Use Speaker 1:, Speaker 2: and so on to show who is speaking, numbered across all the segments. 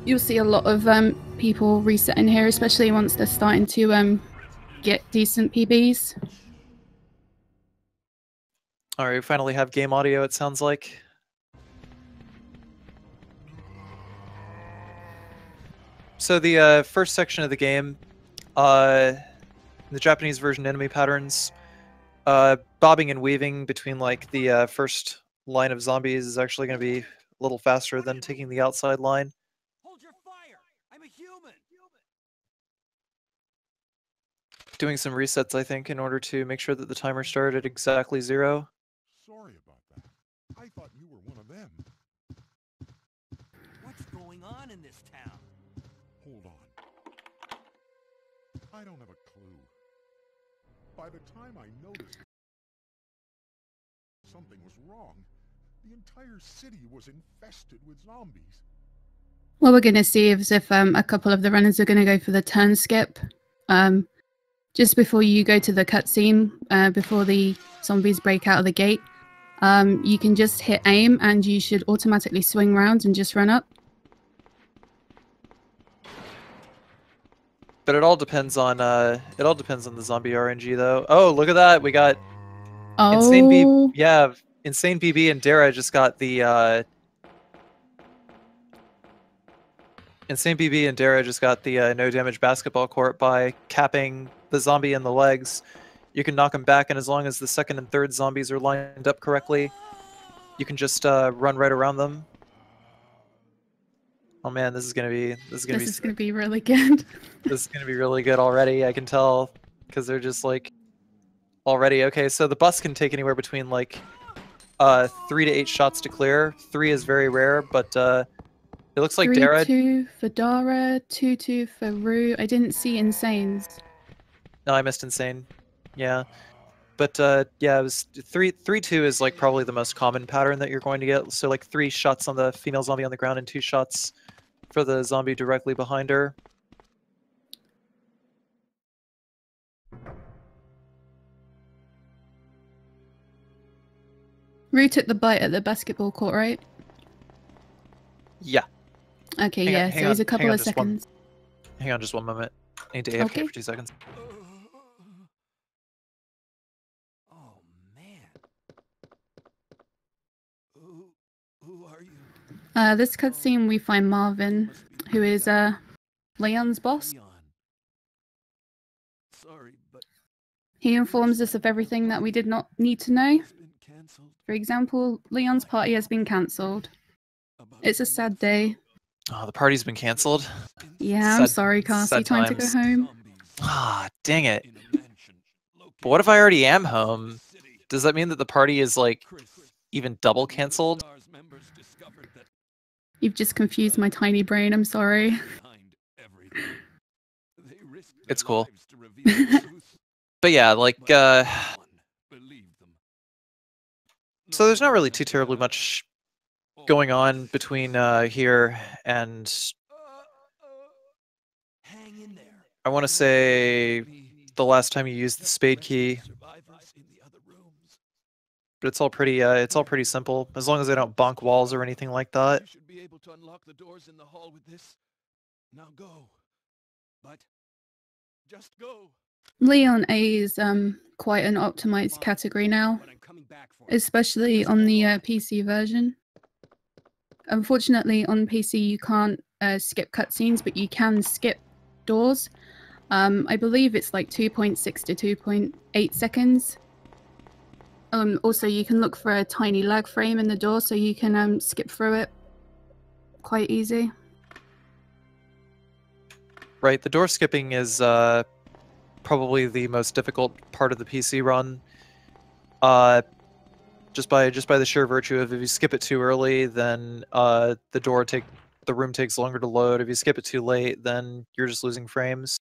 Speaker 1: you'll see a lot of people resetting here, especially once they're starting to get decent PBs.
Speaker 2: Alright, we finally have game audio, it sounds like. So the first section of the game, the Japanese version enemy patterns, bobbing and weaving between like the first line of zombies is actually going to be a little faster than taking the outside line.
Speaker 3: Hold your fire! I'm a human!
Speaker 2: Doing some resets, I think, in order to make sure that the timer started at exactly 0.
Speaker 4: Sorry about that. I thought you were one of them.
Speaker 3: What's going on in this town?
Speaker 4: Hold on. I don't have a clue. By the time I noticed something was wrong, the entire city was infested with zombies.
Speaker 1: What we're going to see is if a couple of the runners are going to go for the turn skip. Just before you go to the cutscene, before the zombies break out of the gate, you can just hit aim and you should automatically swing round and just run up.
Speaker 2: But it all depends on the zombie RNG though. Oh, look at that! We got InsaneBB. Yeah, InsaneBB and Dara just got the InsaneBB and Dara just got the no damage basketball court by capping the zombie in the legs. You can knock him back, and as long as the second and third zombies are lined up correctly, you can just run right around them. Oh man, this is gonna be
Speaker 1: really good.
Speaker 2: This is gonna be really good already. I can tell because they're just like already okay. So the bus can take anywhere between like 3 to 8 shots to clear. 3 is very rare, but it looks like Dara.
Speaker 1: 3-2 for Dara, 2-2 for Rue. I didn't see Insanes.
Speaker 2: No, I missed Insane. Yeah. But yeah, it was 3-2 is like probably the most common pattern that you're going to get. So like 3 shots on the female zombie on the ground and 2 shots for the zombie directly behind her.
Speaker 1: Rue took the bite at the basketball court, right?
Speaker 2: Yeah.
Speaker 1: Okay, yeah, so he's a couple of seconds.
Speaker 2: Hang on just one moment. I need to AFK for 2 seconds.
Speaker 3: Oh man. Who are you?
Speaker 1: This cutscene we find Marvin, who is Leon's boss.
Speaker 3: Sorry, but
Speaker 1: he informs us of everything that we did not need to know. For example, Leon's party has been cancelled. It's a sad day.
Speaker 2: Oh, the party's been cancelled?
Speaker 1: Yeah, I'm sorry, Cassie. Time to go home.
Speaker 2: Ah, dang it. But what if I already am home? Does that mean that the party is, like, even double cancelled?
Speaker 1: You've just confused my tiny brain, I'm sorry.
Speaker 2: It's cool. But yeah, like, so there's not really too terribly much going on between here and I want to say the last time you used the spade key. But it's all pretty simple as long as they don't bonk walls or anything like that.
Speaker 3: should be able to unlock the doors in the hall with this. Now go. But just go.
Speaker 1: Leon A is quite an optimized category now, especially on the PC version. Unfortunately, on PC you can't skip cutscenes, but you can skip doors. I believe it's like 2.6 to 2.8 seconds. Also, you can look for a tiny lag frame in the door, so you can skip through it quite easy.
Speaker 2: Right, the door skipping is probably the most difficult part of the PC run. Just by the sheer virtue of if you skip it too early, then the room takes longer to load. If you skip it too late, then you're just losing frames.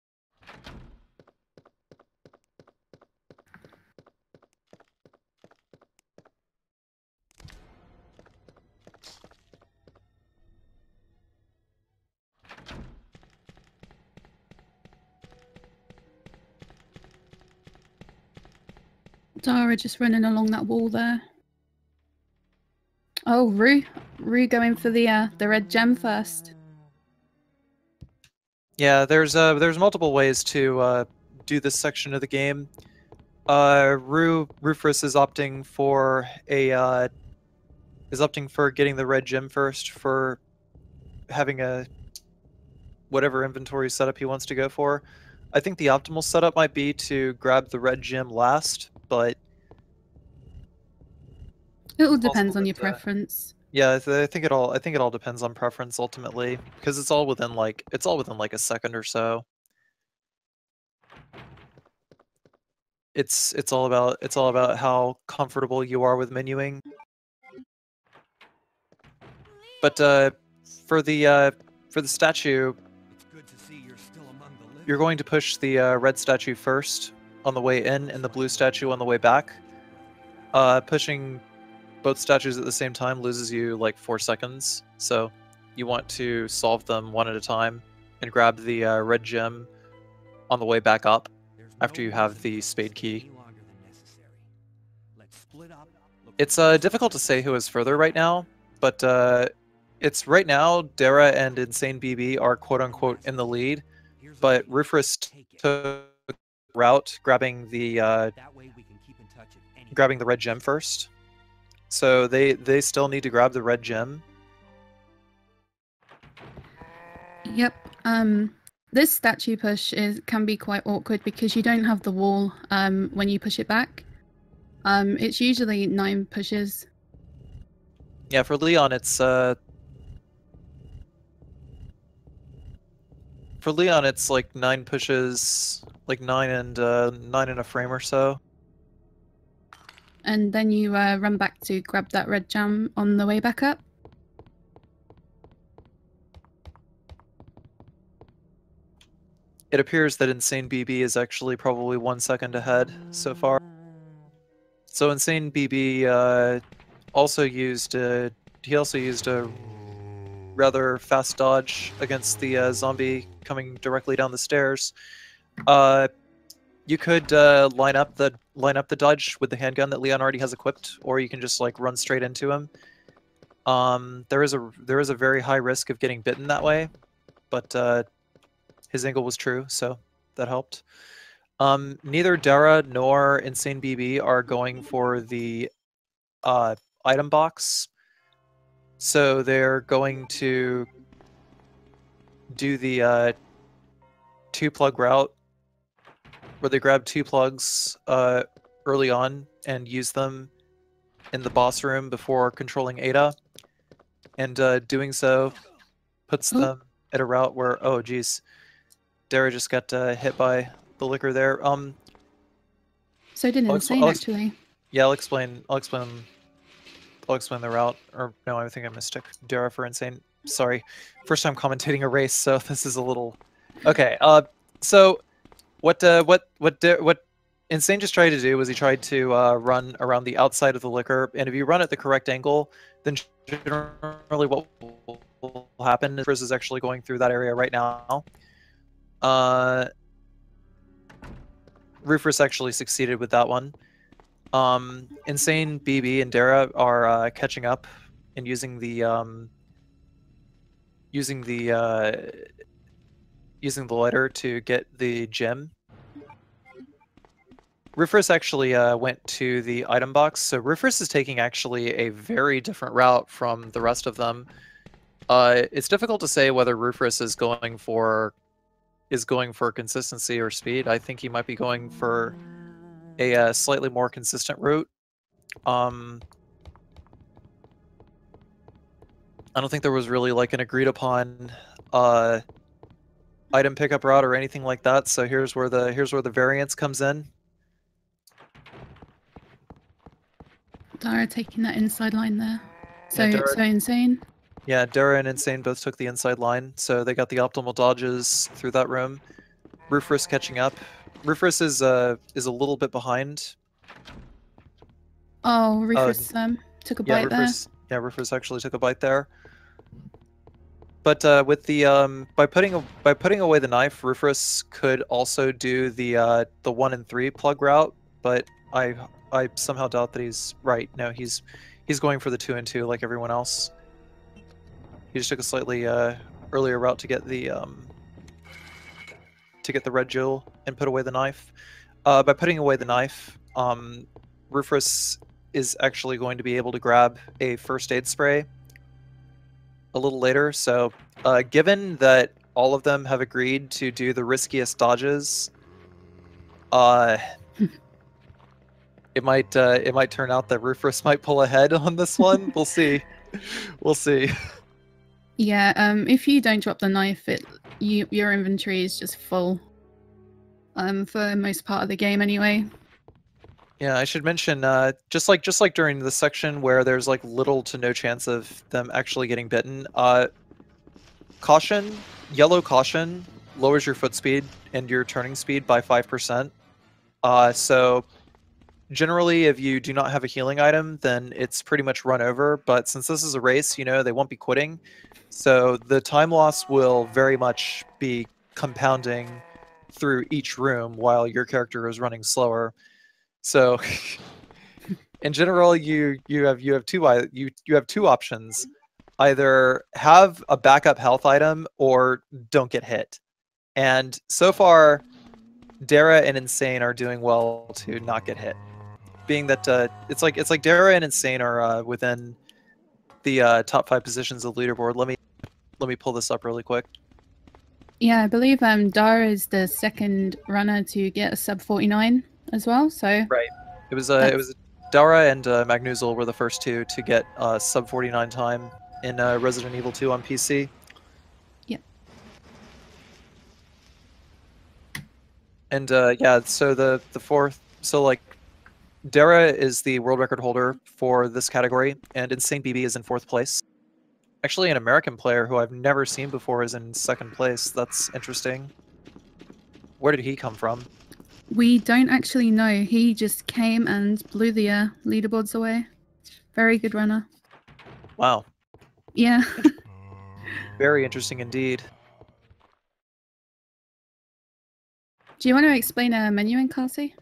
Speaker 1: Dara just running along that wall there. Oh, Rue going for the red gem first.
Speaker 2: Yeah, there's multiple ways to do this section of the game. Rufus is opting for getting the red gem first, for having a whatever inventory setup he wants to go for. I think the optimal setup might be to grab the red gem last, but
Speaker 1: It all depends on your preference.
Speaker 2: yeah, I think it all depends on preference ultimately, because it's all within like a second or so. It's all about how comfortable you are with menuing. But for the statue,
Speaker 3: It's good to see you're still among the living.
Speaker 2: you're going to push the red statue first on the way in and the blue statue on the way back. Pushing both statues at the same time loses you like 4 seconds, so you want to solve them one at a time and grab the red gem on the way back up after you have the spade key. It's difficult to say who is further right now, but it's right now Dara and InsaneBB are quote-unquote in the lead, but Rufus took route grabbing the red gem first. So they still need to grab the red gem.
Speaker 1: Yep. This statue push can be quite awkward because you don't have the wall when you push it back. It's usually 9 pushes.
Speaker 2: Yeah, for Leon it's like 9 pushes, like 9 and a frame or so.
Speaker 1: And then you run back to grab that red gem on the way back up.
Speaker 2: It appears that InsaneBB is actually probably 1 second ahead so far. So InsaneBB also used a rather fast dodge against the zombie coming directly down the stairs. You could line up the dodge with the handgun that Leon already has equipped, or you can just like run straight into him. There is a very high risk of getting bitten that way, but his angle was true, so that helped. Neither Dara nor InsaneBB are going for the item box, so they're going to do the 2-plug route, where they grab 2 plugs early on and use them in the boss room before controlling Ada, and doing so puts them at a route where, oh geez, Dara just got hit by the liquor there.
Speaker 1: So did Insane actually.
Speaker 2: Yeah, I'll explain the route. Or no, I think I mistook Dara for Insane. Sorry, first time commentating a race, so this is a little. Okay. So what Insane just tried to do was he tried to run around the outside of the liquor, and if you run at the correct angle, then generally what will happen is Riz is actually going through that area right now. Rufus actually succeeded with that one. InsaneBB and Dara are catching up and using the lighter to get the gem. Rufus actually went to the item box, so Rufus is taking actually a very different route from the rest of them. It's difficult to say whether Rufus is going for consistency or speed. I think he might be going for a slightly more consistent route. I don't think there was really like an agreed upon item pickup route or anything like that. So here's where the variance comes in.
Speaker 1: Dara taking that inside line there. So,
Speaker 2: Yeah, Dara,
Speaker 1: so Insane.
Speaker 2: Yeah, Dara and Insane both took the inside line, so they got the optimal dodges through that room. Rufus catching up. Rufus is a little bit behind.
Speaker 1: Oh, Rufus took a bite there.
Speaker 2: Yeah, Rufus actually took a bite there. But with the by putting away the knife, Rufus could also do the 1 and 3 plug route, but I somehow doubt that he's right. No, he's going for the 2 and 2 like everyone else. He just took a slightly earlier route to get the to get the red jewel and put away the knife. By putting away the knife, Rufus is actually going to be able to grab a first aid spray a little later. So, given that all of them have agreed to do the riskiest dodges, it might turn out that Rufus might pull ahead on this one. We'll see. We'll see.
Speaker 1: Yeah, if you don't drop the knife, your inventory is just full. For most part of the game anyway.
Speaker 2: Yeah, I should mention, just like during the section where there's like little to no chance of them actually getting bitten, caution, yellow caution lowers your foot speed and your turning speed by 5%. So generally, if you do not have a healing item, then it's pretty much run over. But since this is a race, you know, they won't be quitting. So the time loss will very much be compounding through each room while your character is running slower. So in general, you have two options. Either have a backup health item or don't get hit. And so far, Dara and Insane are doing well to not get hit. Being that it's like Dara and Insane are within the top 5 positions of the leaderboard. Let me pull this up really quick.
Speaker 1: Yeah, I believe Dara is the second runner to get a sub 49 as well. So
Speaker 2: right, it was Dara and Magnuzel were the first two to get sub 49 time in Resident Evil 2 on PC.
Speaker 1: Yep.
Speaker 2: And yeah, so the fourth, so like Dara is the world record holder for this category, and InsaneBB is in 4th place. Actually, an American player who I've never seen before is in 2nd place. That's interesting. Where did he come from?
Speaker 1: We don't actually know. He just came and blew the leaderboards away. Very good runner.
Speaker 2: Wow.
Speaker 1: Yeah.
Speaker 2: Very interesting indeed.
Speaker 1: Do you want to explain menuing, Cassie?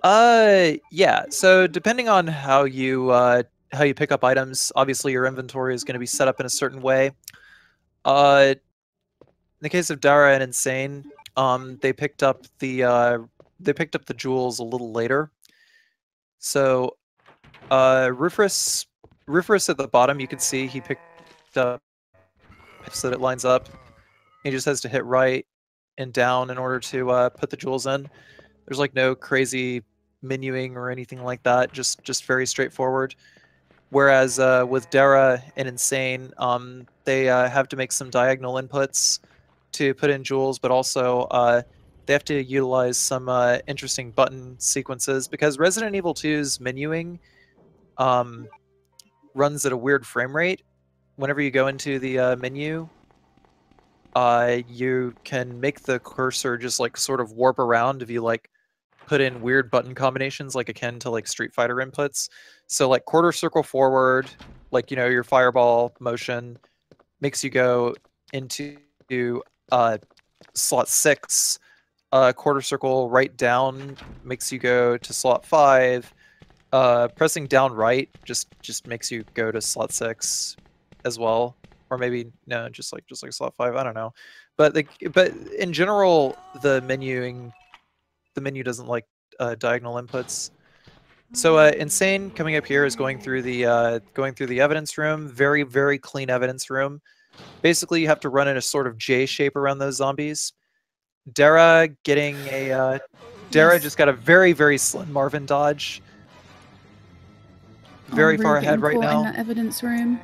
Speaker 2: Yeah. So depending on how you pick up items, obviously your inventory is going to be set up in a certain way. In the case of Dara and Insane, they picked up the jewels a little later. So, Rufus at the bottom, you can see he picked up so that it lines up. He just has to hit right and down in order to put the jewels in. There's like no crazy menuing or anything like that. Just very straightforward. Whereas with Dara and Insane, they have to make some diagonal inputs to put in jewels, but also they have to utilize some interesting button sequences because Resident Evil 2's menuing runs at a weird frame rate. Whenever you go into the menu, you can make the cursor just like sort of warp around if you like put in weird button combinations like akin to like Street Fighter inputs. So like quarter circle forward, like, you know, your fireball motion makes you go into slot 6. Quarter circle right down makes you go to slot 5. Pressing down right just makes you go to slot 6 as well. Or maybe no, just like slot 5. I don't know. But in general, the menu doesn't like diagonal inputs. So Insane coming up here is going through the evidence room. Very, very clean evidence room. Basically, you have to run in a sort of J shape around those zombies. Dara getting a Dara just got a very, very slim Marvin dodge. Very far ahead right now.
Speaker 1: In that evidence room.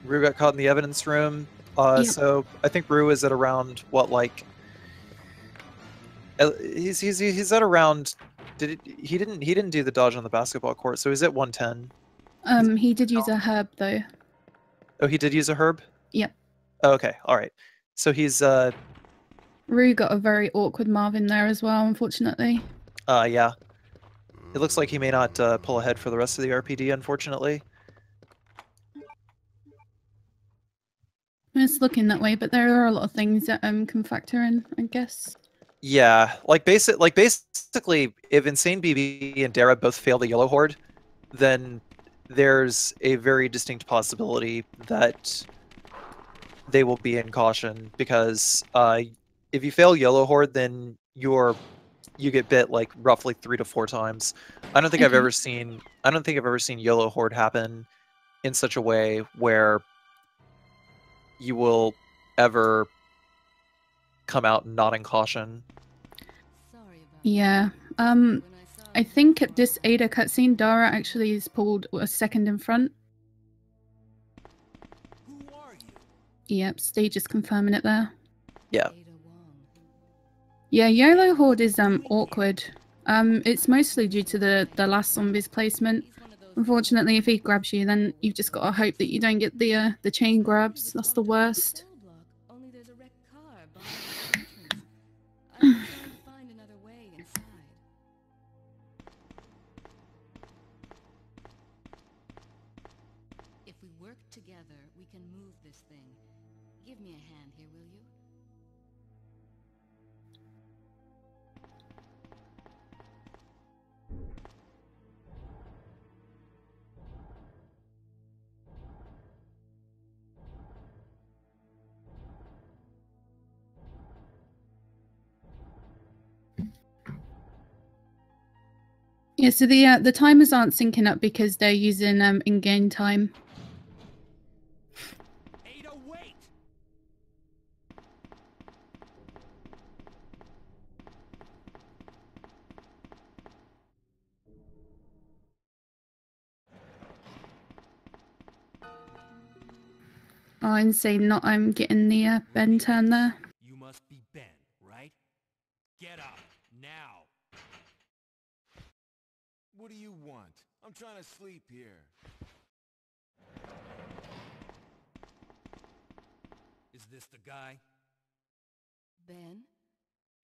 Speaker 2: Rue got caught in the evidence room.
Speaker 1: Yep.
Speaker 2: So I think Rue is at around what, like he's at around. He didn't do the dodge on the basketball court, so he's at 110.
Speaker 1: He did use a herb though.
Speaker 2: Oh, he did use a herb?
Speaker 1: Yep.
Speaker 2: Oh, okay, all right. So he's
Speaker 1: Rue got a very awkward Marvin there as well, unfortunately.
Speaker 2: Yeah. It looks like he may not pull ahead for the rest of the RPD, unfortunately.
Speaker 1: It's looking that way, but there are a lot of things that can factor in, I guess.
Speaker 2: Yeah, basically, if InsaneBB and Dara both fail the Yellow Horde, then there's a very distinct possibility that they will be in caution because if you fail Yellow Horde, then you get bit like roughly 3 to 4 times. I don't think I've
Speaker 1: Okay.
Speaker 2: ever seen Yellow Horde happen in such a way where you will ever come out not in caution.
Speaker 1: Yeah. I think at this Ada cutscene, Dara actually is pulled a second in front.
Speaker 3: Who are you?
Speaker 1: Yep, stage is confirming it there.
Speaker 2: Yeah.
Speaker 1: Yeah, Yellow Horde is awkward. It's mostly due to the last zombie's placement. Unfortunately, if he grabs you, then you've just got to hope that you don't get the chain grabs. That's the worst.
Speaker 5: Only there's a wrecked car blocking the entrance. I'm trying to find another way inside. If we work together, we can move this thing. Give me a hand here, will you?
Speaker 1: Yeah, so the timers aren't syncing up because they're using in-game time.
Speaker 3: Ada, wait!
Speaker 1: Oh, insane! Not I'm getting the bend turn there.
Speaker 3: You must be Ben, right? Get up, now!
Speaker 4: What do you want? I'm trying to sleep here.
Speaker 3: Is this the guy?
Speaker 5: Ben,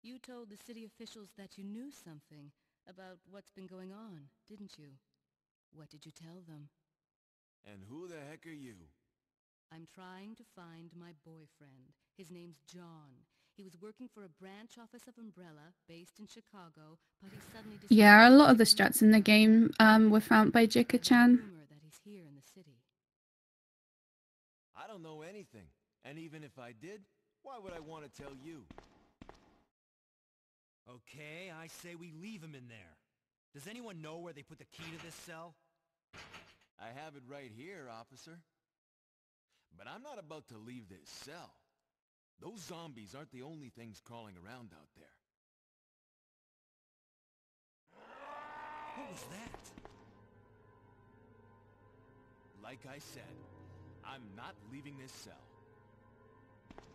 Speaker 5: you told the city officials that you knew something about what's been going on, didn't you? What did you tell them?
Speaker 4: And who the heck are you?
Speaker 5: I'm trying to find my boyfriend. His name's John. He was working for a branch office of Umbrella based in Chicago, but he suddenly decided...
Speaker 1: Yeah, a lot of the strats in the game were found by Jika-chan.
Speaker 5: Rumor that he's here in the city.
Speaker 4: I don't know anything. And even if I did, why would I want to tell you?
Speaker 3: Okay, I say we leave him in there. Does anyone know where they put the key to this cell?
Speaker 4: I have it right here, officer. But I'm not about to leave this cell. Those zombies aren't the only things crawling around out there.
Speaker 3: What was that?
Speaker 4: Like I said, I'm not leaving this cell.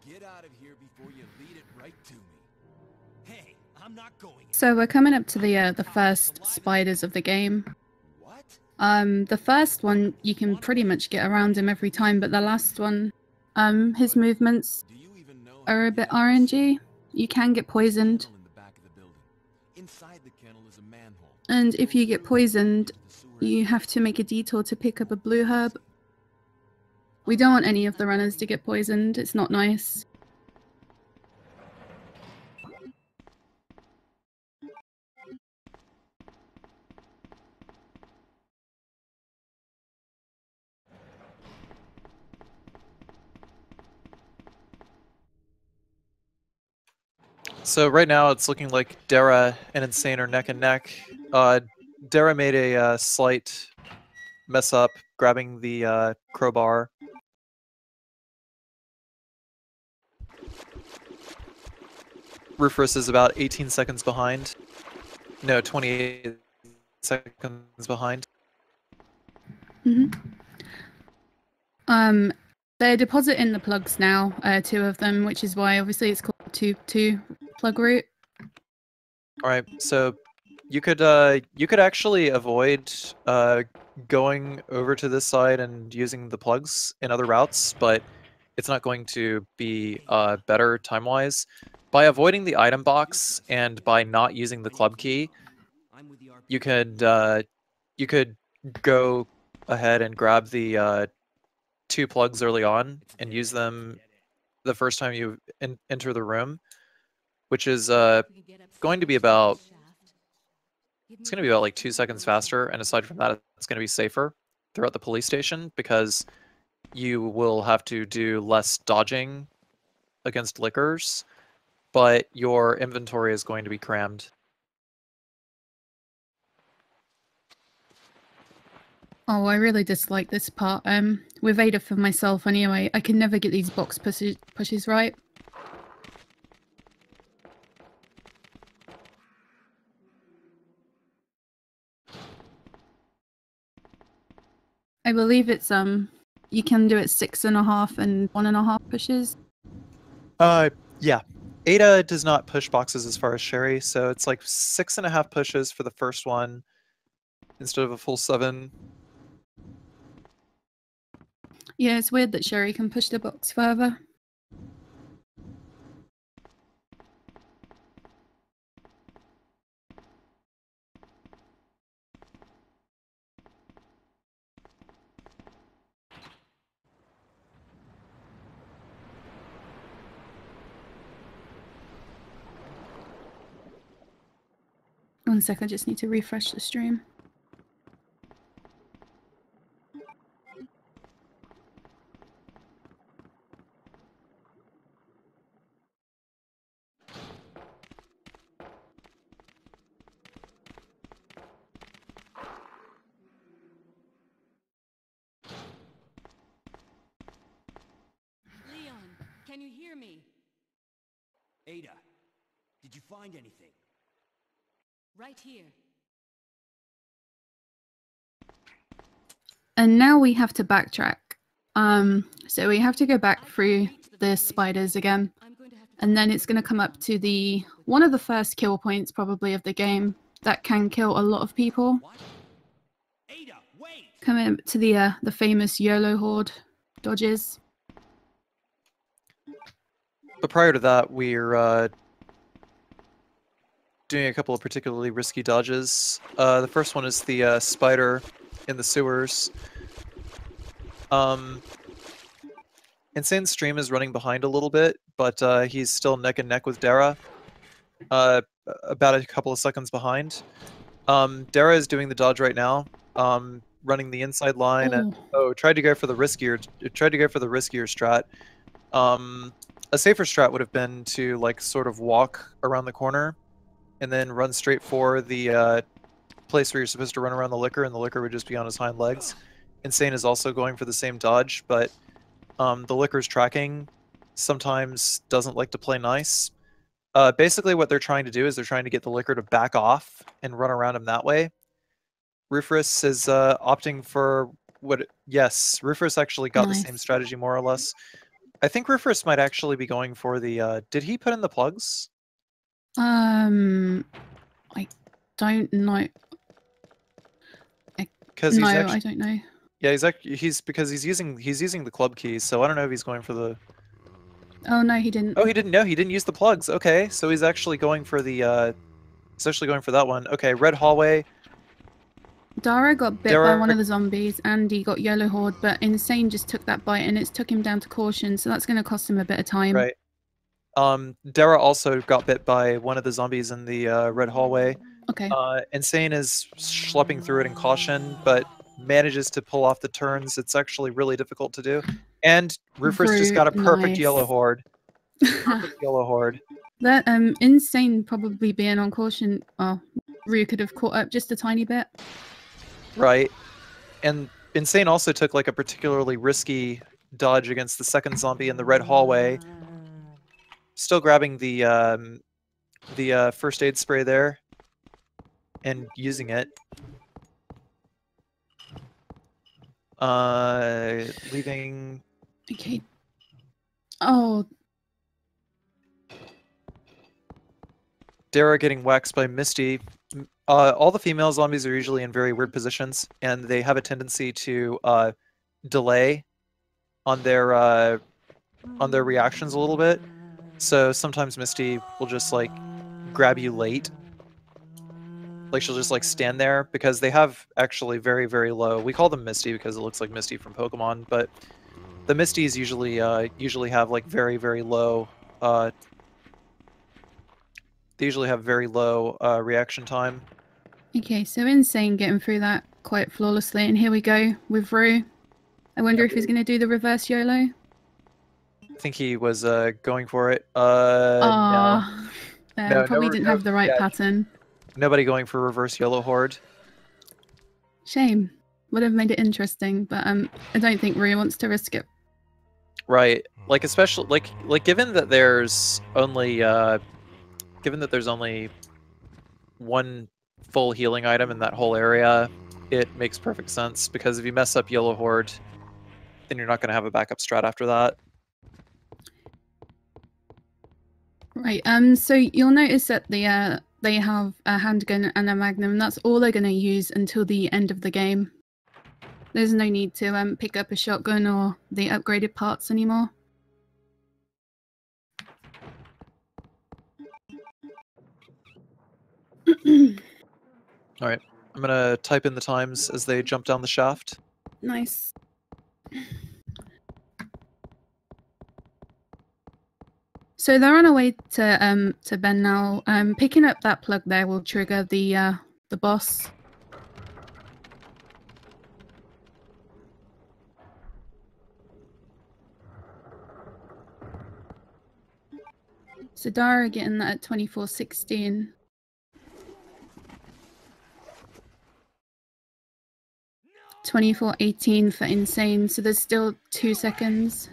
Speaker 4: Get out of here before you lead it right to me.
Speaker 3: Hey, I'm not going.
Speaker 1: So we're coming up to the first spiders of the game.
Speaker 4: What?
Speaker 1: The first one you can pretty much get around him every time, but the last one, his movements
Speaker 4: Do you even know
Speaker 1: are
Speaker 4: how
Speaker 1: a
Speaker 4: to
Speaker 1: bit
Speaker 4: get out of this?
Speaker 1: RNG. You can get poisoned,
Speaker 4: Kennel in the back of the building. Inside the kennel is a manhole.
Speaker 1: and if you get poisoned,
Speaker 4: To the sewer
Speaker 1: you have to make a detour to pick up a blue herb. We don't want any of the runners to get poisoned. It's not nice.
Speaker 2: So right now it's looking like Dara and Insane are neck and neck. Dara made a slight mess up grabbing the crowbar. Rufus is about 18 seconds behind. No, 28 seconds behind.
Speaker 1: They're depositing the plugs now, 2 of them, which is why obviously it's called 2 plug route.
Speaker 2: All right, so you could actually avoid going over to this side and using the plugs in other routes, but it's not going to be better time-wise. By avoiding the item box and by not using the club key, you could go ahead and grab the 2 plugs early on and use them the first time you enter the room, which is going to be about like 2 seconds faster, and aside from that, it's going to be safer throughout the police station because you will have to do less dodging against lickers, but your inventory is going to be crammed.
Speaker 1: Oh, I really dislike this part. With Ada for myself anyway, I can never get these box pushes right. I believe it's you can do it 6.5 and 1.5 pushes.
Speaker 2: Yeah. Ada does not push boxes as far as Sherry, so it's like 6.5 pushes for the first one instead of a full 7.
Speaker 1: Yeah, it's weird that Sherry can push the box further. One sec, I just need to refresh the stream.
Speaker 5: Leon, can you hear me?
Speaker 6: Ada, did you find anything?
Speaker 5: Right here.
Speaker 1: And now we have to backtrack. So we have to go back through the spiders again. And then it's going to come up to the one of the first kill points probably of the game that can kill a lot of people.
Speaker 6: What? Ada, wait!
Speaker 1: Coming up to the famous YOLO horde dodges.
Speaker 2: But prior to that, we're doing a couple of particularly risky dodges. The first one is the spider in the sewers. Insane's stream is running behind a little bit, but he's still neck and neck with Dara. About a couple of seconds behind. Dara is doing the dodge right now, running the inside line, and tried to go for the riskier strat. A safer strat would have been to like sort of walk around the corner, and then run straight for the place where you're supposed to run around the liquor, and the liquor would just be on his hind legs. Insane is also going for the same dodge, but the liquor's tracking sometimes doesn't like to play nice. Basically what they're trying to do is they're trying to get the liquor to back off and run around him that way. Rufus is opting for Rufus actually got the same strategy more or less. I think Rufus might actually be going for the did he put in the plugs?
Speaker 1: I don't know. I don't know.
Speaker 2: Yeah, he's using the club keys, so I don't know if he's going for the.
Speaker 1: Oh no, he didn't.
Speaker 2: Oh, he didn't. No, he didn't use the plugs. Okay, so he's actually going for the. He's actually going for that one. Okay, red hallway.
Speaker 1: Dara got bit by one of the zombies, and he got YOLO horde, but Insane just took that bite, and it's took him down to caution, so that's going to cost him a bit of time.
Speaker 2: Right. Dara also got bit by one of the zombies in the red hallway.
Speaker 1: Okay.
Speaker 2: Insane is schlepping through it in caution, but manages to pull off the turns. It's actually really difficult to do. And Rufus just got a perfect YOLO horde. Perfect YOLO horde.
Speaker 1: That Insane probably being on caution. Oh, Rue could have caught up just a tiny bit.
Speaker 2: Right. And Insane also took like a particularly risky dodge against the second zombie in the red hallway. Still grabbing the first aid spray there and using it. Leaving.
Speaker 1: Okay. Oh.
Speaker 2: Dara getting waxed by Misty. All the female zombies are usually in very weird positions, and they have a tendency to delay on their reactions a little bit. So sometimes Misty will just like grab you late. Like she'll just like stand there because they have actually very, very low. We call them Misty because it looks like Misty from Pokemon, but the Misties usually have like very, very low. They usually have very low reaction time.
Speaker 1: Okay, so Insane getting through that quite flawlessly, and here we go with Rue. I wonder if he's going to do the reverse YOLO.
Speaker 2: think he was going for it. No.
Speaker 1: Ah,
Speaker 2: No,
Speaker 1: probably didn't have the right
Speaker 2: yeah,
Speaker 1: pattern.
Speaker 2: nobody going for reverse yellow horde.
Speaker 1: Shame. Would have made it interesting, but I don't think Rui wants to risk it.
Speaker 2: Right. Like especially like given that there's only one full healing item in that whole area, it makes perfect sense because if you mess up yellow horde, then you're not going to have a backup strat after that.
Speaker 1: Right. So you'll notice that they have a handgun and a magnum. That's all they're going to use until the end of the game. There's no need to pick up a shotgun or the upgraded parts anymore.
Speaker 2: All right. I'm going to type in the times as they jump down the shaft.
Speaker 1: Nice. So they're on our way to Ben now. Picking up that plug there will trigger the boss. So Dara getting that at 24:16. No! 24:18 for Insane. So there's still 2 seconds.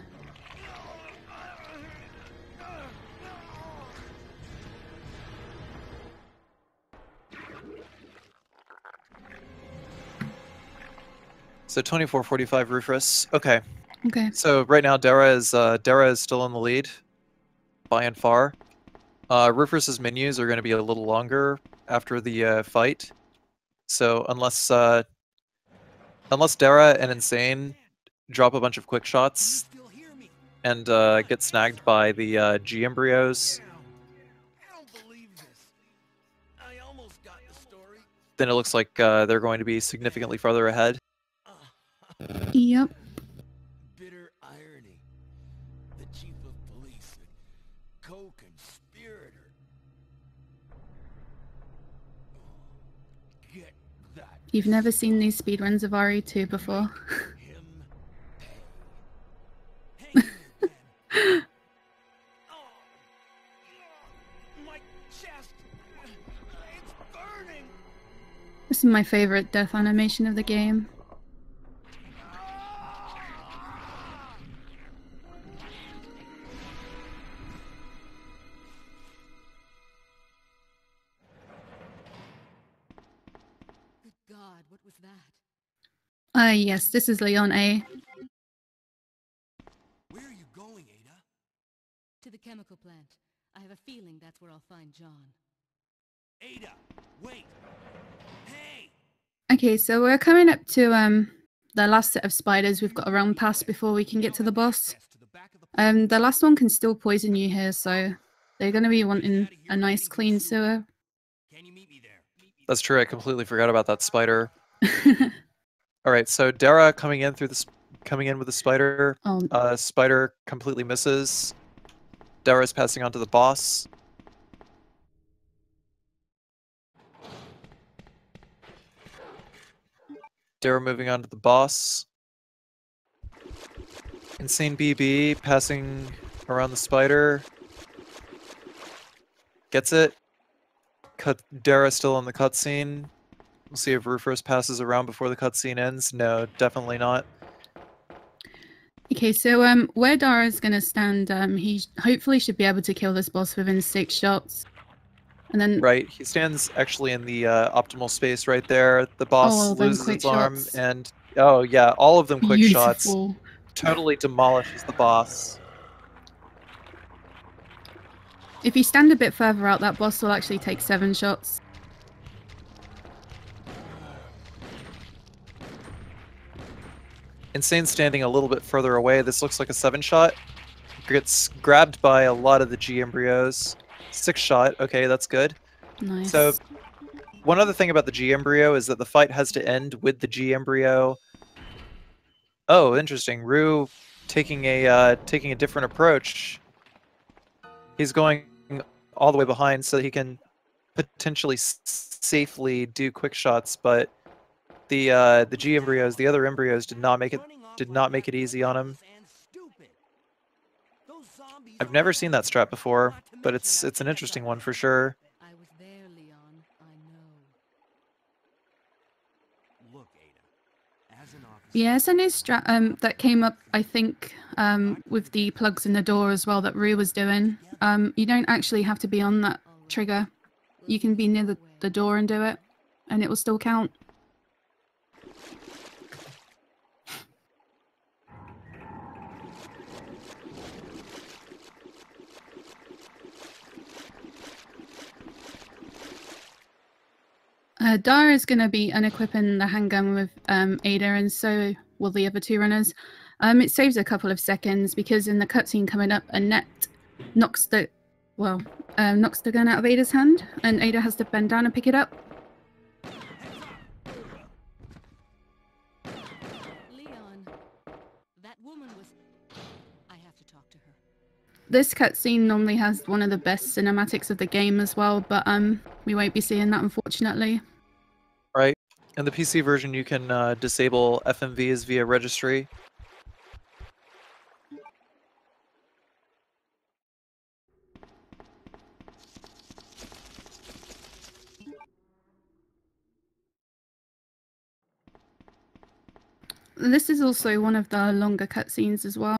Speaker 2: So 24:45 Rufus. Okay.
Speaker 1: Okay.
Speaker 2: So right now Dara is still in the lead by and far. Rufus's menus are going to be a little longer after the fight. So unless Dara and Insane drop a bunch of quick shots and get snagged by the G embryos, then it looks like they're going to be significantly farther ahead.
Speaker 1: Yep.
Speaker 4: Bitter irony. The chief of police, a co-conspirator. Get that.
Speaker 1: You've never seen these speedruns of RE2 before.
Speaker 4: Him pay. Hey, my chest. It's burning.
Speaker 1: This is my favorite death animation of the game.
Speaker 5: God, what was that?
Speaker 1: Yes, this is Leon A.
Speaker 4: Where are you going, Ada?
Speaker 5: To the chemical plant. I have a feeling that's where I'll find John.
Speaker 6: Ada, wait! Hey!
Speaker 1: Okay, so we're coming up to the last set of spiders we've got to run past before we can get to the boss. The last one can still poison you here, so they're going to be wanting a nice clean sewer.
Speaker 6: Can you meet me there?
Speaker 2: That's true. I completely forgot about that spider. All right, so Dara coming in with the spider.
Speaker 1: Oh.
Speaker 2: Spider completely misses. Dara's passing on to the boss. Dara moving on to the boss. InsaneBB passing around the spider. Gets it. Dara still on the cutscene. We'll see if Rufus passes around before the cutscene ends. No, definitely not.
Speaker 1: Okay, so where Dara's gonna stand, he hopefully should be able to kill this boss within 6 shots. And then
Speaker 2: Right, he stands actually in the optimal space right there. The boss loses its arm, and oh yeah, all of them quick shots. Totally demolishes the boss.
Speaker 1: If you stand a bit further out, that boss will actually take 7 shots.
Speaker 2: Insane standing a little bit further away. This looks like a 7-shot. Gets grabbed by a lot of the G embryos. 6-shot. Okay, that's good.
Speaker 1: Nice.
Speaker 2: So, one other thing about the G embryo is that the fight has to end with the G embryo. Oh, interesting. Rue taking a different approach. He's going all the way behind so that he can potentially safely do quick shots, but the G embryos, the other embryos, did not make it easy on him.
Speaker 6: Those
Speaker 2: I've never seen that strat before, but it's an interesting one for sure.
Speaker 5: I was there, Leon. I know.
Speaker 6: Look, Ada. As an officer,
Speaker 1: Yeah, it's a new strat that came up, I think, with the plugs in the door as well that Rue was doing. You don't actually have to be on that
Speaker 5: All right.
Speaker 1: trigger.
Speaker 5: We'll
Speaker 1: You can be near
Speaker 5: figure
Speaker 1: the,
Speaker 5: out
Speaker 1: the
Speaker 5: where.
Speaker 1: door and do it, and it will still count. Dara is going to be unequipping the handgun with Ada, and so will the other two runners. It saves a couple of seconds because in the cutscene coming up, Annette knocks the gun out of Ada's hand, and Ada has to bend down and pick it up.
Speaker 5: Leon, that woman was. I have to talk to her.
Speaker 1: This cutscene normally has one of the best cinematics of the game as well, but we won't be seeing that unfortunately.
Speaker 2: Right. In the PC version, you can disable FMVs via registry.
Speaker 1: This is also one of the longer cutscenes as well.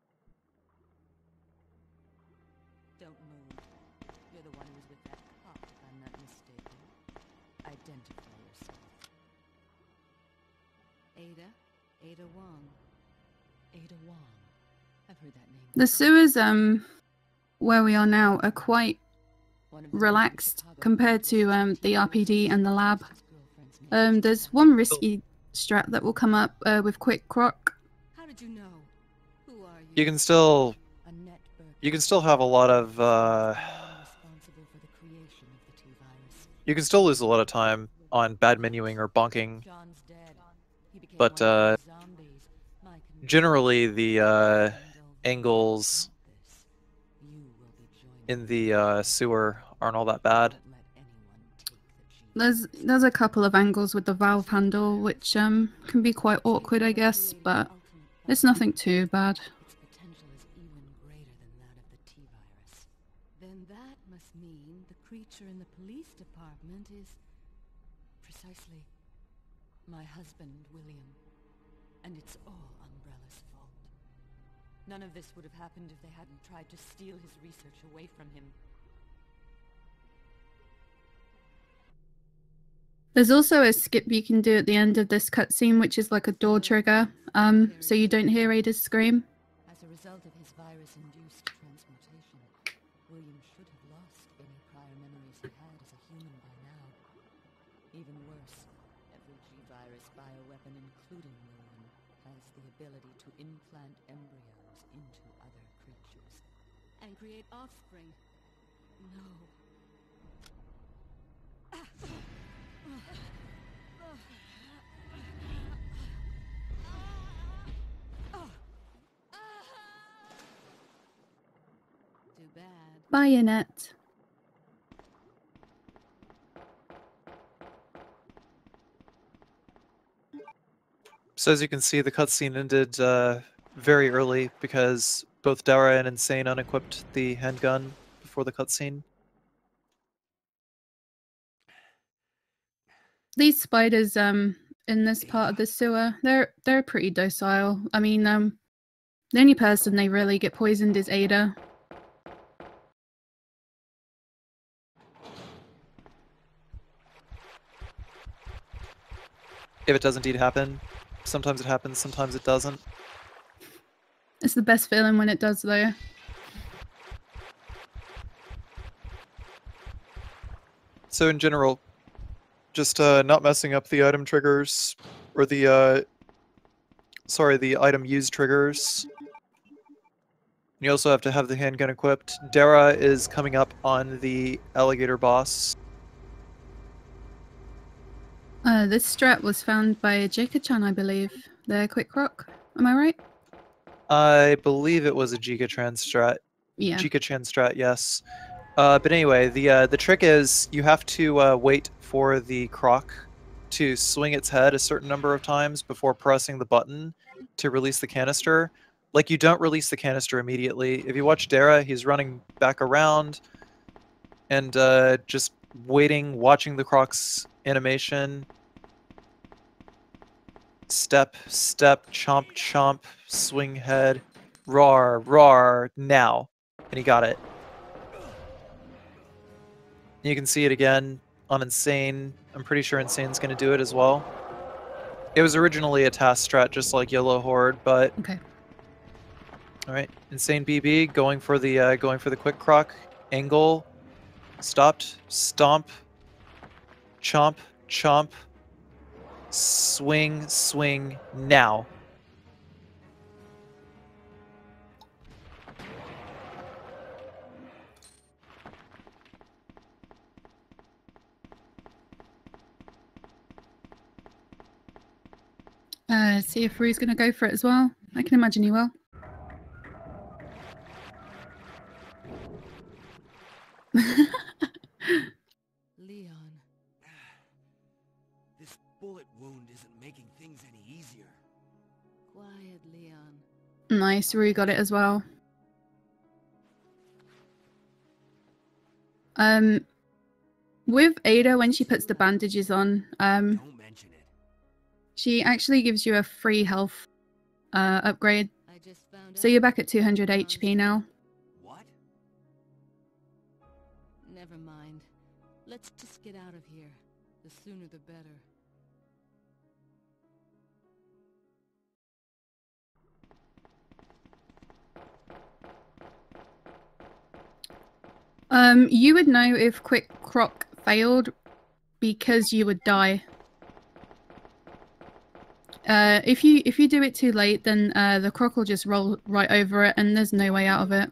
Speaker 5: Don't move. You're the one who was with that cop, if I'm not mistaken. Identify yourself. Ada Wong. Ada Wong. I've heard that name.
Speaker 1: The sewers, where we are now, are quite
Speaker 5: One of the
Speaker 1: relaxed
Speaker 5: Chicago
Speaker 1: compared to
Speaker 5: police
Speaker 1: the RPD and the lab.
Speaker 5: his girlfriend's name.
Speaker 1: There's one risky strat that will come up with Quick Croc.
Speaker 5: How did you know? Who are you?
Speaker 2: You can still
Speaker 5: Annette Burke.
Speaker 2: you can still have a lot of
Speaker 5: Responsible for the creation of the T-virus.
Speaker 2: you can still lose a lot of time on bad menuing or bonking.
Speaker 5: John's dead. He became
Speaker 2: But,
Speaker 5: one of those zombies. My condolences.
Speaker 2: Generally, the angles
Speaker 5: This. You will be joining
Speaker 2: in the sewer aren't all that bad.
Speaker 5: Don't let anyone take the G.
Speaker 1: There's a couple of angles with the valve handle which can be quite awkward, I guess, but it's nothing too bad.
Speaker 5: Its potential is even greater than that of the T-virus. Then that must mean the creature in the police department is precisely my husband, William. And it's all Umbrella's fault. None of this would have happened if they hadn't tried to steal his research away from him.
Speaker 1: There's also a skip you can do at the end of this cutscene, which is like a door trigger, so you don't hear Ada's scream.
Speaker 5: As a result of his virus-induced transmutation, William should have lost any prior memories he had as a human by now. Even worse, every G-virus bioweapon, including William, has the ability to implant embryos into other creatures. And create offspring. No. Too bad.
Speaker 1: Bayonet.
Speaker 2: So as you can see, the cutscene ended very early because both Dara and Insane unequipped the handgun before the cutscene.
Speaker 1: These spiders in this part of the sewer, they're pretty docile. I mean, the only person they really get poisoned is Ada.
Speaker 2: If it does indeed happen, sometimes it happens, sometimes it doesn't.
Speaker 1: It's the best feeling when it does, though.
Speaker 2: So in general, just not messing up the item triggers, or the item use triggers. You also have to have the handgun equipped. Dara is coming up on the alligator boss.
Speaker 1: This strat was found by Jaka-chan, I believe. The Quick Croc. Am I right?
Speaker 2: I believe it was a Jika-chan strat.
Speaker 1: Yeah.
Speaker 2: Jika-chan strat, yes. But anyway, the trick is you have to wait for the croc to swing its head a certain number of times before pressing the button to release the canister. Like, you don't release the canister immediately. If you watch Dara, he's running back around and just waiting, watching the Croc's animation. Step, step, chomp, chomp, swing head, roar, roar, now. And he got it. You can see it again on Insane. I'm pretty sure Insane's going to do it as well. It was originally a task strat just like Yellow Horde, but...
Speaker 1: Okay.
Speaker 2: Alright, InsaneBB going for the quick croc. Angle. Stopped. Stomp. Chomp. Chomp. Swing. Swing. Now.
Speaker 1: See if Rue's going to go for it as well. I can imagine he will.
Speaker 5: Leon,
Speaker 6: This bullet wound isn't making things any easier.
Speaker 5: quiet, Leon.
Speaker 1: Nice, Rue got it as well. With Ada, when she puts the bandages on,
Speaker 6: Don't mention it.
Speaker 1: she actually gives you a free health upgrade.
Speaker 5: I just found
Speaker 1: So
Speaker 5: out
Speaker 1: you're back at 200
Speaker 5: Leon's
Speaker 1: HP now.
Speaker 6: What?
Speaker 5: Never mind. Let's just get out of here. The sooner the better.
Speaker 1: You would know if Quick Croc failed because you would die. If you do it too late, then the croc will just roll right over it, and there's no way out of it.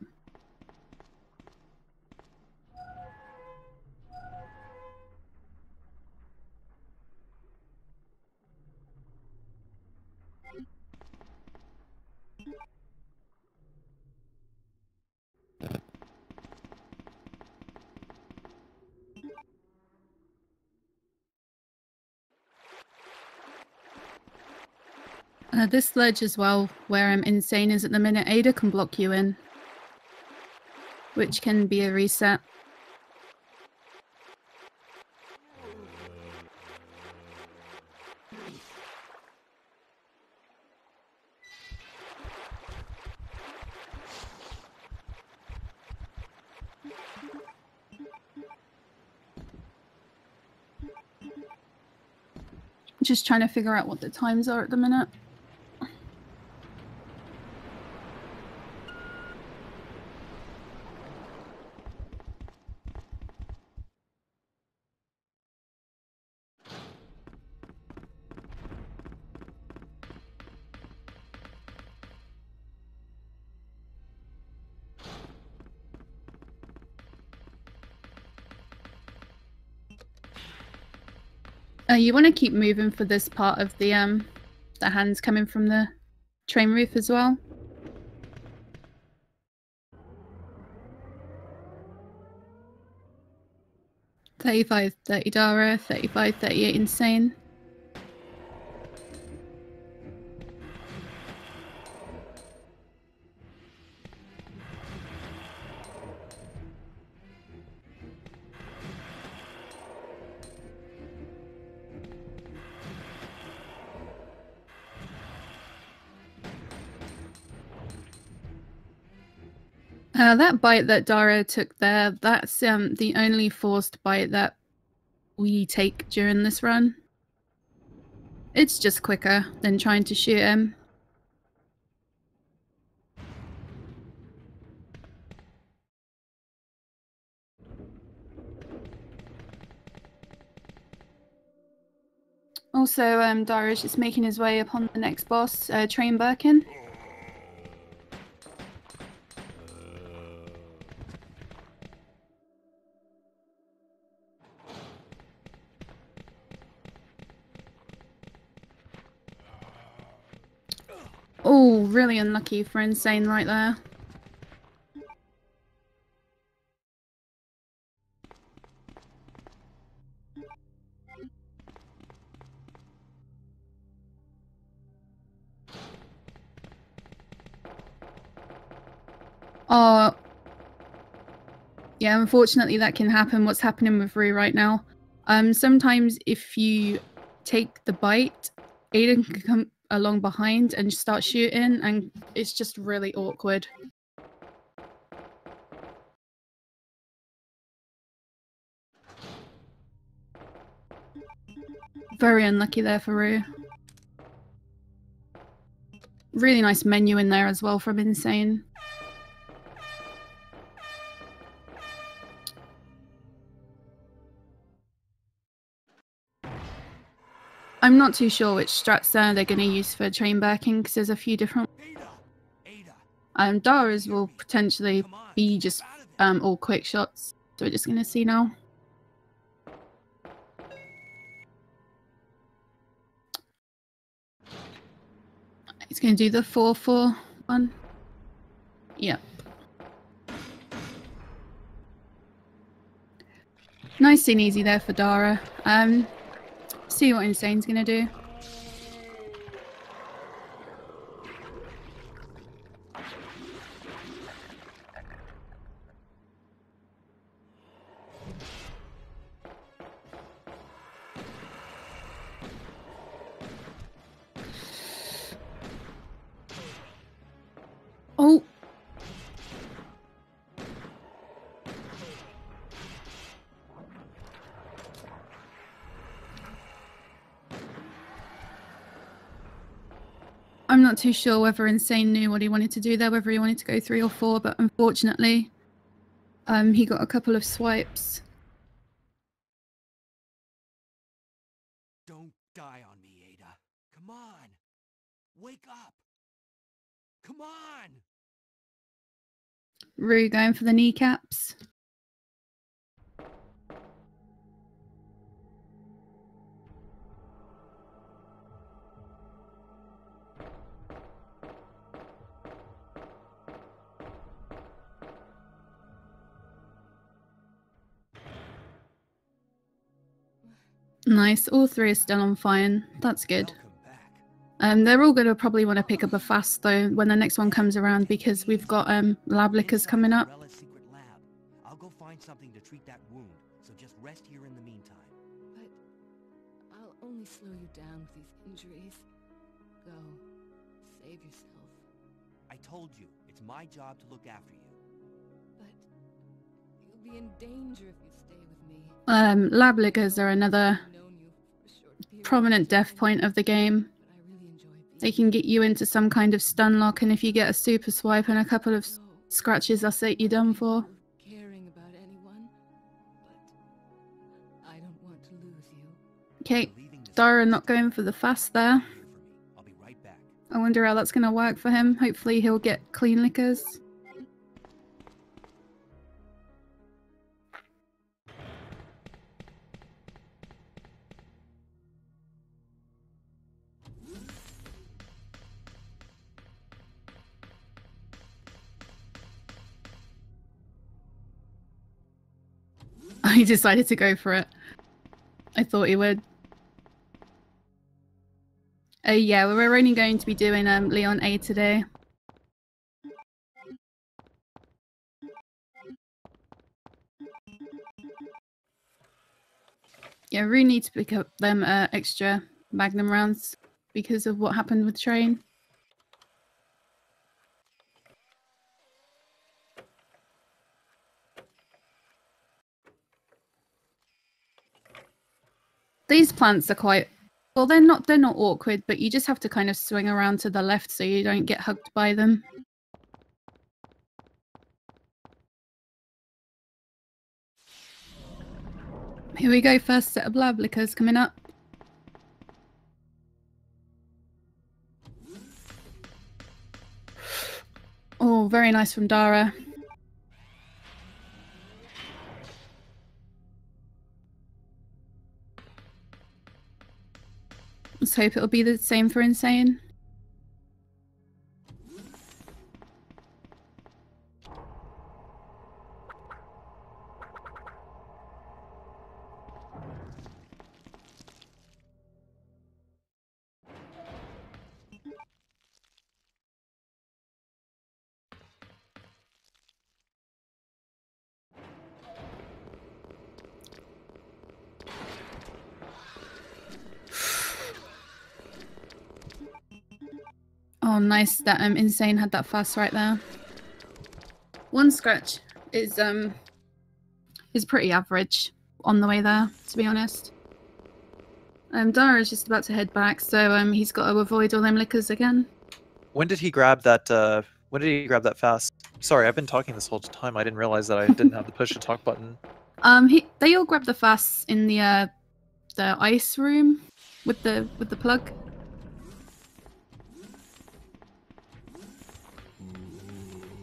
Speaker 1: This ledge as well, where Insane is at the minute, Ada can block you in, which can be a reset. Just trying to figure out what the times are at the minute. You want to keep moving for this part of the hands coming from the train roof as well. 35, 30 Dara, 35, 38 Insane. That bite that Dara took there, that's the only forced bite that we take during this run. It's just quicker than trying to shoot him. Also, Dara's just making his way upon the next boss, Train Birkin. Oh, really unlucky for Insane right there. Yeah, unfortunately that can happen. What's happening with Rue right now? Sometimes if you take the bite, Aiden can come along behind and start shooting, and it's just really awkward. Very unlucky there for Rue. Really nice menu in there as well from Insane. I'm not too sure which strats they're going to use for chain backing because there's a few different. Dara's will potentially be just all quick shots, so we're just going to see now. He's going to do the 4-4 one. Yep. Nice and easy there for Dara. See what Insane's going to do. Oh! I'm not too sure whether Insane knew what he wanted to do there, whether he wanted to go 3 or 4, but unfortunately, he got a couple of swipes.
Speaker 6: Don't die on me, Ada. Come on. Wake up. Come on.
Speaker 1: Rue going for the kneecaps. Nice, all 3 are still on fire. That's good. They're all going to probably want to pick up a fast though when the next one comes around because we've got lab lickers coming up.
Speaker 6: I'll go find something to treat that wound, so just rest here in the meantime.
Speaker 5: But I'll only slow you down with these injuries. Go. Save yourself.
Speaker 6: I told you, it's my job to look after you.
Speaker 5: But you'll be in danger if you stay with me.
Speaker 1: Lab lickers are another prominent death point of the game. They can get you into some kind of stun lock, and if you get a super swipe and a couple of scratches, that's it, you're done for.
Speaker 5: Caring about anyone, but I don't want to lose you.
Speaker 1: Okay, Dara not going for the fast there.
Speaker 6: I'll be right back.
Speaker 1: I wonder how that's going to work for him. Hopefully he'll get clean lickers. He decided to go for it. I thought he would. Yeah, we're only going to be doing Leon A today. Yeah, we need to pick up them extra Magnum rounds because of what happened with Train. These plants are quite, well, they're not awkward, but you just have to kind of swing around to the left so you don't get hugged by them. Here we go, first set of lab lickers coming up. Oh, very nice from Dara. Let's hope it'll be the same for Insane. Oh, nice that Insane had that fast right there. One scratch is pretty average on the way there, to be honest. Dara is just about to head back, so he's got to avoid all them lickers again.
Speaker 2: When did he grab that? When did he grab that fast? Sorry, I've been talking this whole time. I didn't realize that I didn't have the push to talk button.
Speaker 1: They all grabbed the fasts in the ice room with the plug.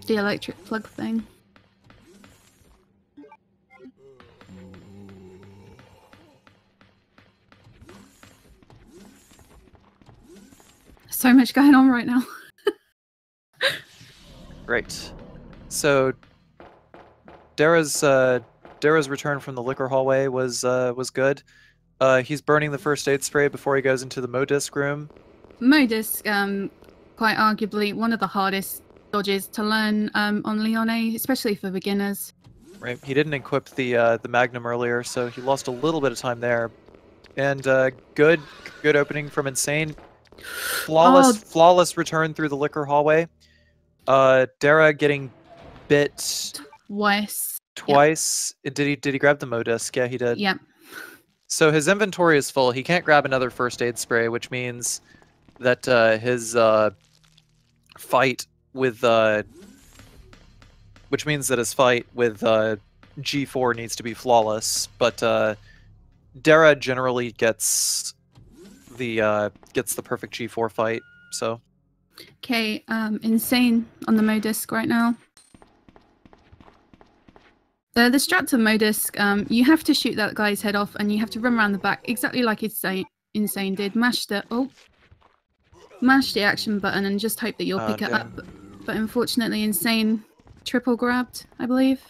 Speaker 1: The electric plug thing. So much going on right now.
Speaker 2: Great. So Dara's return from the liquor hallway was good. He's burning the first aid spray before he goes into the Modisc room.
Speaker 1: Modisc, quite arguably one of the hardest dodges to learn on Leone, especially for beginners.
Speaker 2: Right. He didn't equip the Magnum earlier, so he lost a little bit of time there. And good opening from Insane. Flawless return through the liquor hallway. Dara getting bit twice. Yep. Did he grab the Modisc? Yeah, he did.
Speaker 1: Yep.
Speaker 2: So his inventory is full. He can't grab another first aid spray, which means that his fight with G4 needs to be flawless. But Dara generally gets the perfect G4 fight. So.
Speaker 1: Okay, Insane on the Modisc right now. The strat to Modisc, you have to shoot that guy's head off and you have to run around the back exactly like Insane did. Mash the action button and just hope that you'll pick it up. But unfortunately, Insane triple grabbed, I believe.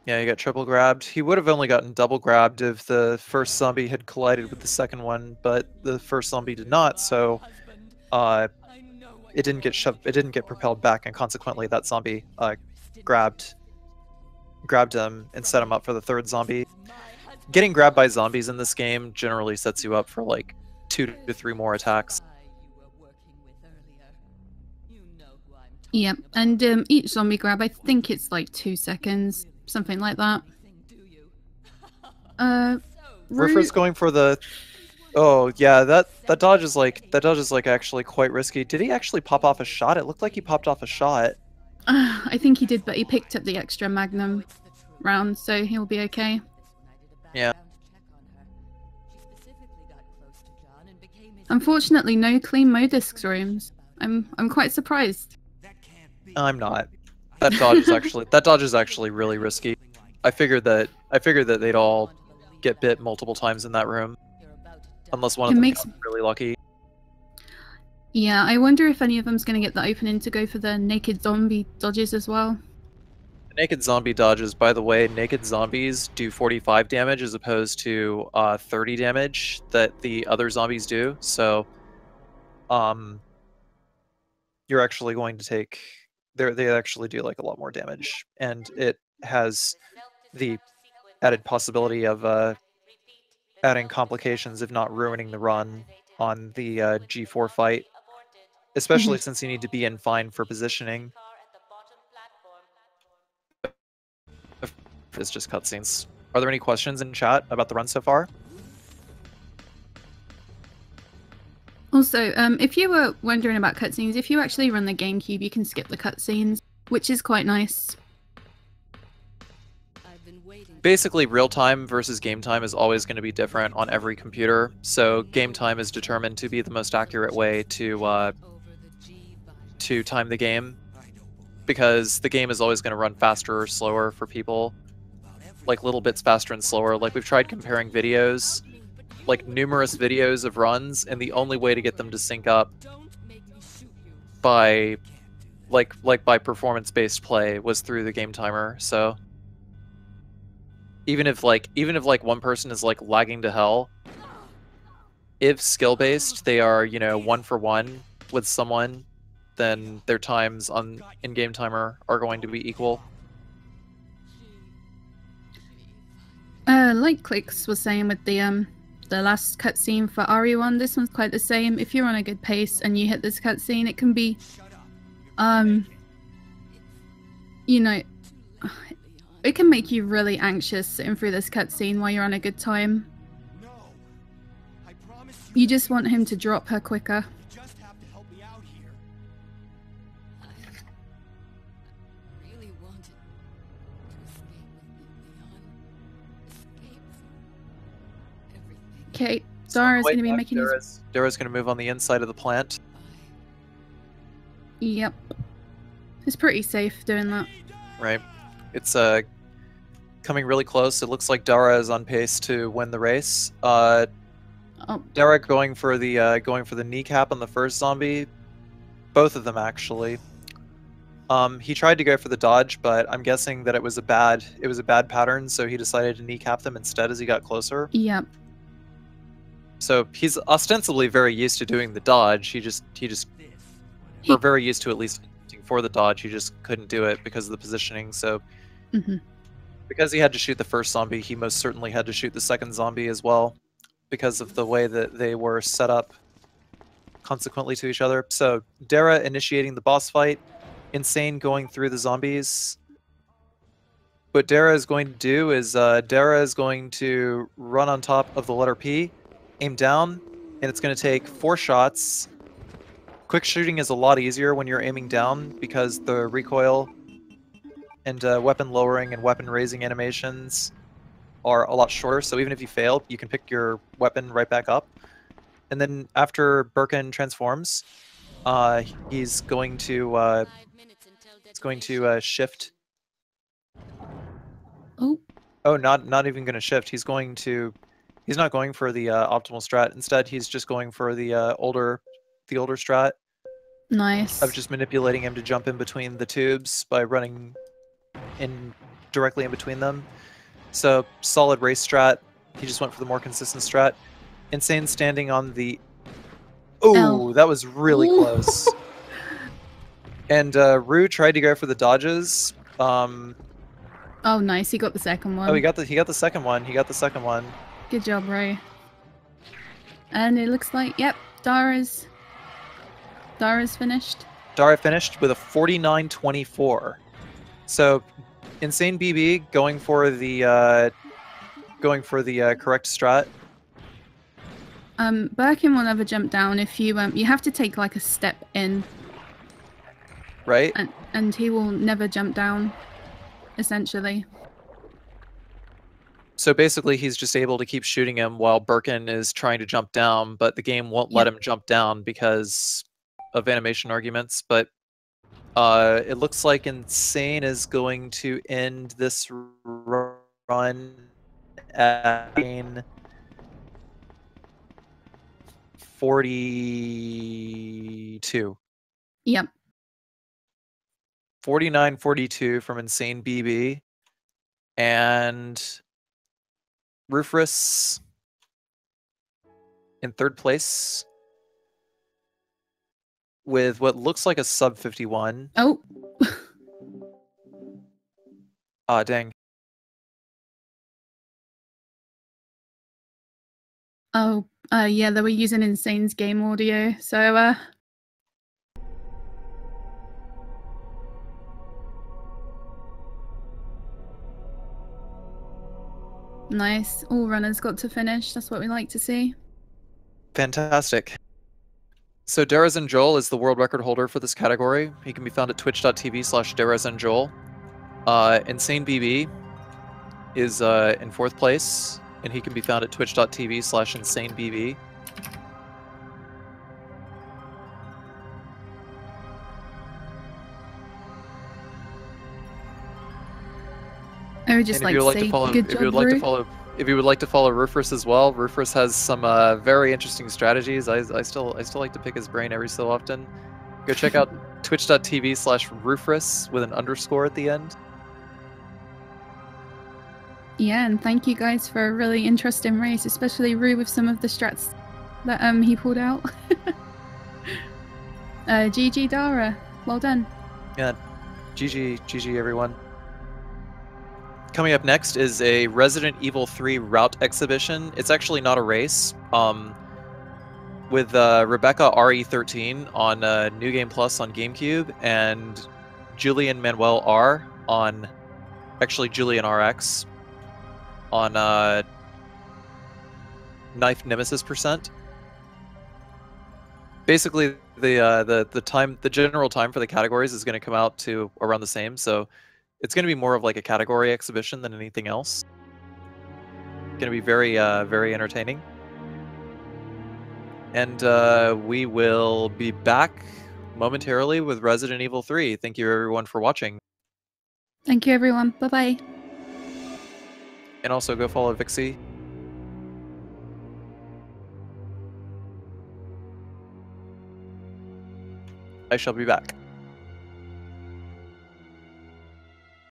Speaker 2: Yeah, he got triple grabbed. He would have only gotten double grabbed if the first zombie had collided with the second one, but the first zombie did not, so it didn't get shoved. It didn't get propelled back, and consequently, that zombie grabbed him and set him up for the third zombie. Getting grabbed by zombies in this game generally sets you up for like 2 to 3 more attacks.
Speaker 1: Yep, and each zombie grab, I think it's like 2 seconds, something like that.
Speaker 2: Ruffer's going for the. Oh yeah, that dodge is like actually quite risky. Did he actually pop off a shot? It looked like he popped off a shot.
Speaker 1: I think he did, but he picked up the extra Magnum round, so he'll be okay.
Speaker 2: Yeah.
Speaker 1: Unfortunately, no clean Modisc rooms. I'm quite surprised.
Speaker 2: I'm not. That dodge is actually really risky. I figured that they'd all get bit multiple times in that room, unless one of them got really lucky.
Speaker 1: Yeah, I wonder if any of them's going to get the opening to go for the naked zombie dodges as well.
Speaker 2: The naked zombie dodges, by the way, naked zombies do 45 damage as opposed to 30 damage that the other zombies do. So, you're actually going to take. They actually do like a lot more damage, and it has the added possibility of adding complications, if not ruining the run on the G4 fight. Especially since you need to be in fine for positioning. It's just cutscenes. Are there any questions in chat about the run so far?
Speaker 1: Also, if you were wondering about cutscenes, if you actually run the GameCube, you can skip the cutscenes, which is quite nice.
Speaker 2: Basically, real time versus game time is always going to be different on every computer. So game time is determined to be the most accurate way to time the game, because the game is always going to run faster or slower for people, like little bits faster and slower. Like we've tried comparing videos, like numerous videos of runs, and the only way to get them to sync up by by performance-based play was through the game timer. So even if one person is like lagging to hell, if skill-based they are, you know, 1 for 1 with someone, then their times on in-game timer are going to be equal.
Speaker 1: Like Clicks was saying with the the last cutscene for RE1. This one's quite the same. If you're on a good pace and you hit this cutscene, it can be, you know, it can make you really anxious sitting through this cutscene while you're on a good time.
Speaker 6: No. I promise
Speaker 1: You just want him to drop her quicker.
Speaker 6: You just have to help me out here.
Speaker 5: I really wanted to escape with you, Leon. Escape from everything.
Speaker 1: Okay,
Speaker 2: So on the
Speaker 1: Dara's
Speaker 2: way
Speaker 1: going to be
Speaker 2: back,
Speaker 1: making his...
Speaker 2: Dara's going to move on the inside of the plant.
Speaker 1: Yep. It's pretty safe doing that.
Speaker 2: Right. It's coming really close. It looks like Dara is on pace to win the race.
Speaker 1: Oh,
Speaker 2: Dara going for the kneecap on the first zombie. Both of them actually. He tried to go for the dodge, but I'm guessing that it was a bad pattern, so he decided to kneecap them instead as he got closer.
Speaker 1: yep.
Speaker 2: So he's ostensibly very used to doing the dodge. He just or very used to at least for the dodge. He just couldn't do it because of the positioning. So because he had to shoot the first zombie, he most certainly had to shoot the second zombie as well, because of the way that they were set up consequently to each other. So Dara initiating the boss fight, Insane going through the zombies. What Dara is going to do is Dara is going to run on top of the letter P, aim down, and it's going to take 4 shots. Quick shooting is a lot easier when you're aiming down because the recoil and weapon lowering and weapon raising animations are a lot shorter, so even if you fail, you can pick your weapon right back up. And then after Birkin transforms, he's going to shift.
Speaker 1: Oh,
Speaker 2: Oh, not even going to shift. He's not going for the optimal strat. Instead, he's just going for the older strat
Speaker 1: nice.
Speaker 2: of just manipulating him to jump in between the tubes by running directly in between them. So solid race strat. He just went for the more consistent strat. Insane standing on the... Oh, that was really close. And Rue tried to go for the dodges.
Speaker 1: Oh, nice. He got the second one.
Speaker 2: Oh, he got the second one. He got the second one.
Speaker 1: Good job, Ray. And it looks like, yep, Dara's finished.
Speaker 2: Dara finished with a 49-24. So, InsaneBB going for the correct strat.
Speaker 1: Birkin will never jump down if you have to take like a step in.
Speaker 2: Right?
Speaker 1: And he will never jump down, essentially.
Speaker 2: So basically, he's just able to keep shooting him while Birkin is trying to jump down, but the game won't let him jump down because of animation arguments. But it looks like Insane is going to end this run at 42.
Speaker 1: Yep.
Speaker 2: 49-42 from InsaneBB. And Rufus in third place with what looks like a sub 51.
Speaker 1: Oh.
Speaker 2: Ah, dang.
Speaker 1: Oh, yeah, they were using Insane's game audio, so, nice. All runners got to finish. That's what we like to see.
Speaker 2: Fantastic. So Darazanjoll is the world record holder for this category. He can be found at twitch.tv/Darazanjoll. InsaneBB is in 4th place, and he can be found at twitch.tv/InsaneBB.
Speaker 1: I would just like to say good job, Rue.
Speaker 2: If you would like to follow Rufus as well, Rufus has some very interesting strategies. I still like to pick his brain every so often. Go check out twitch.tv/Rufus with an underscore at the end.
Speaker 1: Yeah, and thank you guys for a really interesting race, especially Rue with some of the strats that he pulled out. GG Dara, well done.
Speaker 2: Yeah, GG everyone. coming up next is a Resident Evil 3 route exhibition. It's actually not a race. With Rebecca RE13 on New Game Plus on GameCube, and Julian Manuel R on, actually Julian RX on Knife Nemesis %. Basically, the general time for the categories is going to come out to around the same, so it's going to be more of like a category exhibition than anything else. Going to be very very entertaining. And we will be back momentarily with Resident Evil 3. Thank you everyone for watching.
Speaker 1: Thank you, everyone. Bye-bye.
Speaker 2: And also go follow Vixie. I shall be back.